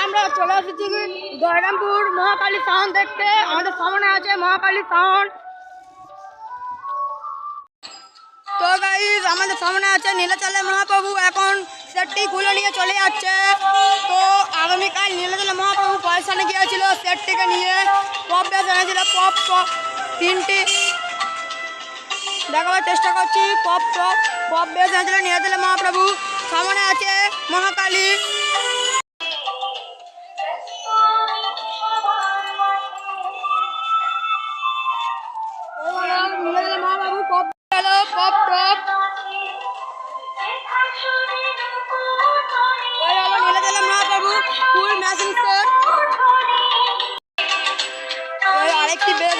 আমরা চলে এসেছি জয়রামপুর মহাকালী সাউন্ড দেখতে। আমাদের সামনে আছে মহাকালী সাউন্ড। তো গাইস আমাদের সামনে আছে নীলাচলে মহাপ্রভু। এখন সেটটি খুলে নিয়ে চলে যাচ্ছে। তো আগামীকাল নীলাচলে মহাপ্রভু পয়সানে গিয়েছিল সেটটিকে নিয়ে। পপ বেশ এনেছিল, পপ তিনটি দেখাবার চেষ্টা করছি। পপ বেশ এনেছিল নীলাচলে মহাপ্রভু। সামনে আছে মহাকালী। মহাপ্রভু পপ গেল, পপ নীলাচলে মহাপ্রভু ফুল ম্যাচিং সেট। আরেকটি বেশ